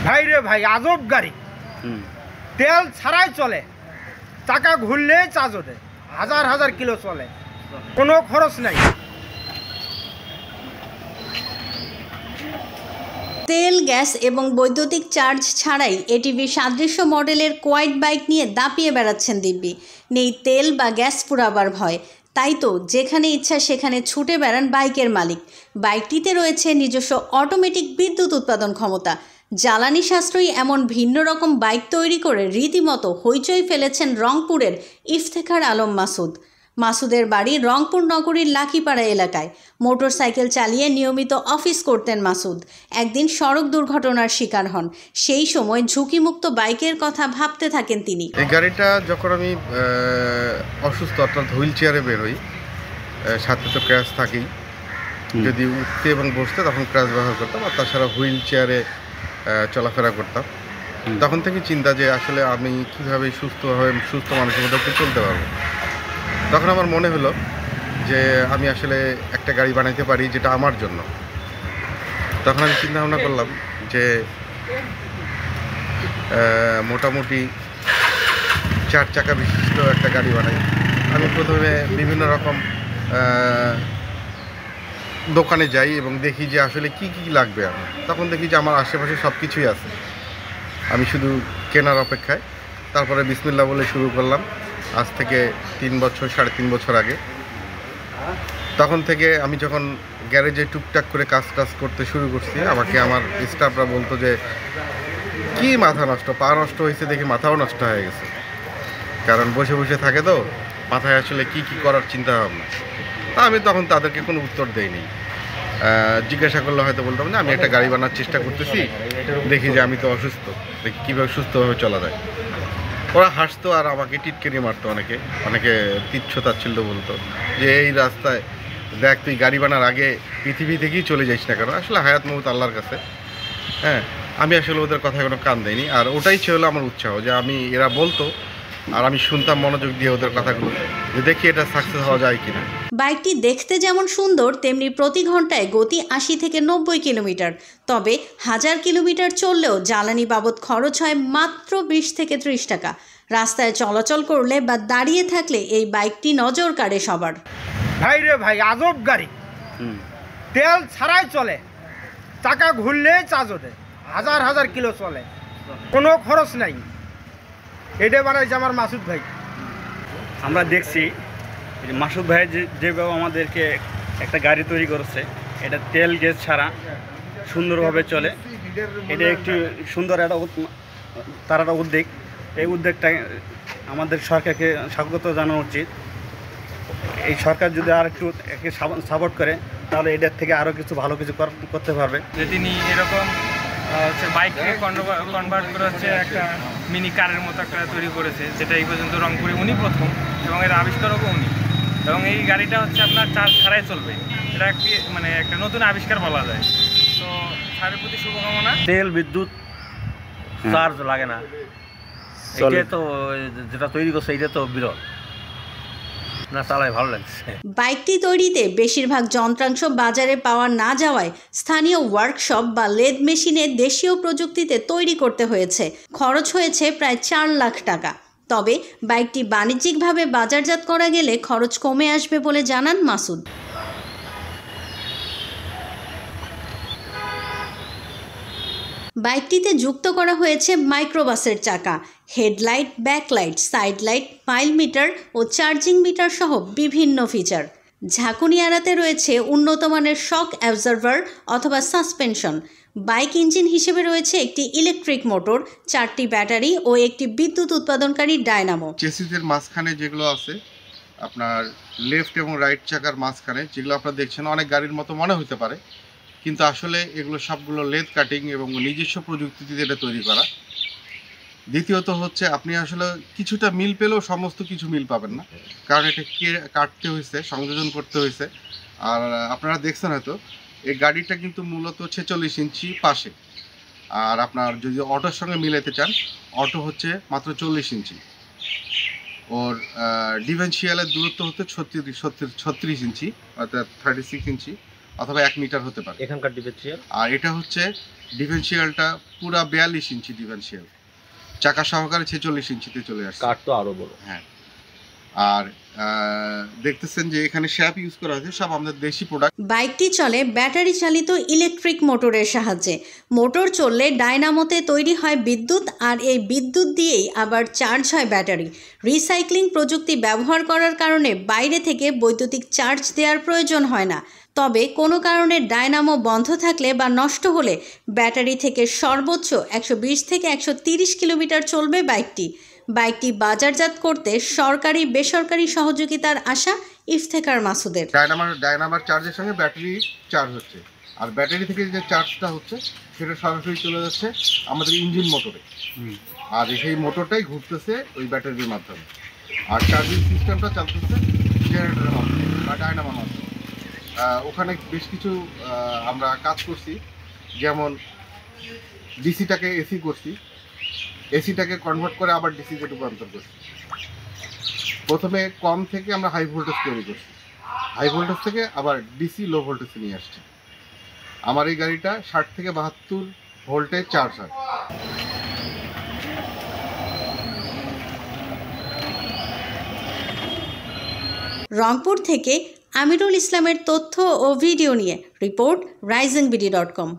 ভাই রে ভাই, আজব গাড়ি। তেল ছাড়াই চলে, চাকা ঘুরলে চার্জ ওঠে, হাজার হাজার কিলো চলে, কোনো খরচ নাই। তেল, গ্যাস এবং বৈদ্যুতিক চার্জ ছাড়াই এটিভি সাদৃশ্য মডেলের কোয়াইট বাইক নিয়ে দাপিয়ে বেড়াচ্ছেন দিব্যি। নেই তেল বা গ্যাস পুরাবার ভয়। তাই তো যেখানে ইচ্ছা সেখানে ছুটে বেড়ান বাইকের মালিক। বাইকটিতে রয়েছে নিজস্ব অটোমেটিক বিদ্যুৎ উৎপাদন ক্ষমতা। জ্বালানি সাশ্রয়ী এমন ভিন্ন রকম বাইক তৈরি করে রীতিমতো হইচই ফেলেছেন রংপুরের ইফতেখার আলম মাসুদ। মাসুদের বাড়ি রংপুর নগরীর লাকিপাড়া এলাকায়। মোটরসাইকেল চালিয়ে নিয়মিত অফিস করতেন মাসুদ। একদিন সড়ক দুর্ঘটনার শিকার হন। সেই সময় ঝুঁকিমুক্ত বাইকের কথা ভাবতে থাকেন তিনি। এই গাড়িটা যখন আমি অসুস্থ অর্থাৎ হুইল চেয়ারে বেরোই, সাথে তো ক্র্যাশ থাকেই, যদি উঠতে এবং বসতে তখন ক্র্যাশ ব্যবহার করতাম, আর তাছাড়া হুইল চেয়ারে চলাফেরা করতাম। তখন থেকে চিন্তা যে আসলে আমি কীভাবে সুস্থ মানুষের মধ্যে চলতে পারবো। তখন আমার মনে হলো যে আমি আসলে একটা গাড়ি বানাইতে পারি যেটা আমার জন্য। তখন আমি চিন্তা ভাবনা করলাম যে মোটামুটি 4 চাকা বিশিষ্ট একটা গাড়ি বানাই। আমি প্রথমে বিভিন্ন রকম দোকানে যাই এবং দেখি যে আসলে কি কি লাগবে আমার। তখন দেখি যে আমার আশেপাশে সব কিছুই আছে, আমি শুধু কেনার অপেক্ষায়। তারপরে বিসমিল্লাহ বলে শুরু করলাম আজ থেকে 3.5 বছর আগে। তখন থেকে আমি যখন গ্যারেজে টুকটাক করে কাজ করতে শুরু করছি, আমাকে আমার স্টাফরা বলতো যে কি মাথা নষ্ট, পা নষ্ট হয়েছে দেখে মাথাও নষ্ট হয়ে গেছে। কারণ বসে বসে থাকে তো মাথায় আসলে কি কি করার চিন্তা ভাবনা। তা আমি তখন তাদেরকে কোনো উত্তর দেইনি। জিজ্ঞাসা করলে হয়তো বলতাম যে আমি একটা গাড়ি বানানোর চেষ্টা করতেছি, দেখি যে আমি তো অসুস্থ, দেখি কীভাবে সুস্থভাবে চলা যায়। ওরা হাসতো আর আমাকে টিটকেনি মারতো, অনেকে তিচ্ছ তাচ্ছিল্য বলতো যে এই রাস্তায় দেখ তুই গাড়ি বানার আগে পৃথিবী থেকেই চলে যাইস না কেন। আসলে হায়াত মৌত আল্লাহর কাছে। হ্যাঁ, আমি আসলে ওদের কথায় কোনো কান দেয়নি। আর ওটাই ছিল আমার উৎসাহ যে আমি এরা বলতো আর আমি শুনতাম মনোযোগ দিয়ে ওদের কথাগুলো, যে দেখি এটা সাকসেস হওয়া যায় কিনা। বাইকটি দেখতে যেমন সুন্দর তেমনি প্রতি ঘন্টায় গতি 80 থেকে 90 কিলোমিটার। তবে 1000 কিলোমিটার চললেও জ্বালানি বাবদ খরচ হয় মাত্র 20 থেকে 30 টাকা। রাস্তায় চলাচল করলে বা দাঁড়িয়ে থাকলে এই বাইকটি নজর কাড়ে সবার। ভাই রে ভাই, আজব গাড়ি। তেল ছাড়াই চলে, চাকা ঘুরলে চার্জ ওঠে, হাজার হাজার কিলো চলে, কোনো খরচ নাই। এটা বানাইছে আমার মাসুদ ভাই। আমরা দেখছি মাসুদ ভাই যেভাবে আমাদেরকে একটা গাড়ি তৈরি করেছে, এটা তেল গ্যাস ছাড়া সুন্দরভাবে চলে। এটা একটি সুন্দর একটা উদ্যোগ। এই উদ্যোগটা আমাদের সরকারকে স্বাগত জানানো উচিত। এই সরকার যদি আর একটু সাপোর্ট করে তাহলে এটার থেকে আরও কিছু ভালো কিছু করতে পারবে। যে তিনি এরকম বাইককে কনভার্ট করে একটা মিনি কারের মতো একটা তৈরি করেছে, যেটা এই পর্যন্ত রংপুরে উনি প্রথম এবং এর আবিষ্কারকও উনি। এবং এই গাড়িটা আপনার চার্জ ছাড়াই চলবে। এটা একটা নতুন আবিষ্কার বলা যায়। তো স্যারের প্রতি শুভকামনা। তেল বিদ্যুৎ চার্জ লাগে না, এটা তো যেটা তৈরি করছে এটা তো বিরল না, চালাই ভালো লাগছে। বাইকটি তৈরিতে বেশিরভাগ যন্ত্রাংশ বাজারে পাওয়া না যাওয়ায় স্থানীয় ওয়ার্কশপ বা লেদ মেশিনে দেশীয় প্রযুক্তিতে তৈরি করতে হয়েছে। খরচ হয়েছে প্রায় 4 লাখ টাকা। তবে বাইকটি বাণিজ্যিকভাবে বাজারজাত করা গেলে খরচ কমে আসবে বলে জানান মাসুদ। বাইকটিতে যুক্ত করা হয়েছে মাইক্রোবাসের চাকা, headlight, backlight, side light, mile meter ও চার্জিং মিটার সহ বিভিন্ন ফিচার। ঝাঁকুনি এড়াতে রয়েছে উন্নতমানের শক অ্যাবজর্ভার অথবা সাসপেনশন। বাইক ইঞ্জিন হিসেবে রয়েছে একটি ইলেকট্রিক মোটর, 4টি ব্যাটারি ও একটি বিদ্যুৎ উৎপাদনকারী ডায়নামো। চেসিসের মাঝখানে যেগুলো আছে আপনার লেফট এবং রাইট চাকার মাঝখানে, যেগুলো আপনারা দেখছেন অনেক গাড়ির মতো মনে হতে পারে, কিন্তু আসলে এগুলো সবগুলো লেদ কাটিং এবং নিজস্ব প্রযুক্তিতে এটা তৈরি করা। দ্বিতীয়ত হচ্ছে আপনি আসলে কিছুটা মিল পেলেও সমস্ত কিছু মিল পাবেন না, কারণ এটা কাটতে হয়েছে, সংযোজন করতে হয়েছে। আর আপনারা দেখছেন হয়তো এই গাড়িটা কিন্তু মূলত 46 ইঞ্চি পাশে, আর আপনার যদি অটোর সঙ্গে মিলাতে চান অটো হচ্ছে মাত্র 40 ইঞ্চি। ওর ডিফারেন্সিয়ালের দূরত্ব হচ্ছে 36 ইঞ্চি অর্থাৎ 36 ইঞ্চি। অথবা 1 মিটার হতে পারে। এখানকার ডিফারেন্সিয়াল আর এটা হচ্ছে ডিফারেন্সিয়ালটা পুরা 42 ইঞ্চি ডিফারেন্সিয়াল, চাকা সহকারে 46 ইঞ্চিতে চলে আসছে। কাঠ তো আরো বড়। হ্যাঁ, আর দেখতেছেন যে এখানে শ্যাপ ইউজ করা হয়েছে, সব আমাদের দেশি প্রোডাক্ট। বাইকটি চলে ব্যাটারি চালিত ইলেকট্রিক মোটরের সাহায্যে। মোটর চললে ডায়নামোতে তৈরি হয় বিদ্যুৎ, আর এই বিদ্যুৎ দিয়েই আবার চার্জ হয় ব্যাটারি। রিসাইক্লিং প্রযুক্তি ব্যবহার করার কারণে বাইরে থেকে বৈদ্যুতিক চার্জ দেওয়ার প্রয়োজন হয় না। তবে কোনো কারণে ডায়নামো বন্ধ থাকলে বা নষ্ট হলে ব্যাটারি থেকে সর্বোচ্চ 120 থেকে 130 কিলোমিটার চলবে বাইকটি। বাইকটি বাজারজাত করতে সরকারি বেসরকারি সহযোগিতার আশা ইফতেখার মাসুদের। ডায়নামার চার্জের সঙ্গে ব্যাটারি চার্জ হচ্ছে, আর ব্যাটারি থেকে যে চার্জটা হচ্ছে সেটা সরাসরি চলে যাচ্ছে আমাদের ইঞ্জিন মোটরে, আর সেই মোটরটাই ঘুরতেছে ওই ব্যাটারির মাধ্যমে, আর চার্জিং সিস্টেমটা চলতেছে জেনারেটরের মাধ্যমে বা ডায়নামার মাধ্যমে। ওখানে বেশ কিছু আমরা কাজ করছি, যেমন ডিসিটাকে এসি করছি, এসিটাকে কনভার্ট করে আবার ডিসিতে রূপান্তর করছি। প্রথমে কম থেকে আমরা হাই ভোল্টেজ তৈরি করছি, হাই ভোল্টেজ থেকে আবার ডিসি লো ভোল্টেজে নিয়ে আসছি। আমার এই গাড়িটা 60 থেকে 72 ভোল্টে চার্জ হয়। রংপুর থেকে আমিরুল ইসলামের তথ্য ও ভিডিও নিয়ে রিপোর্ট risingBD.com।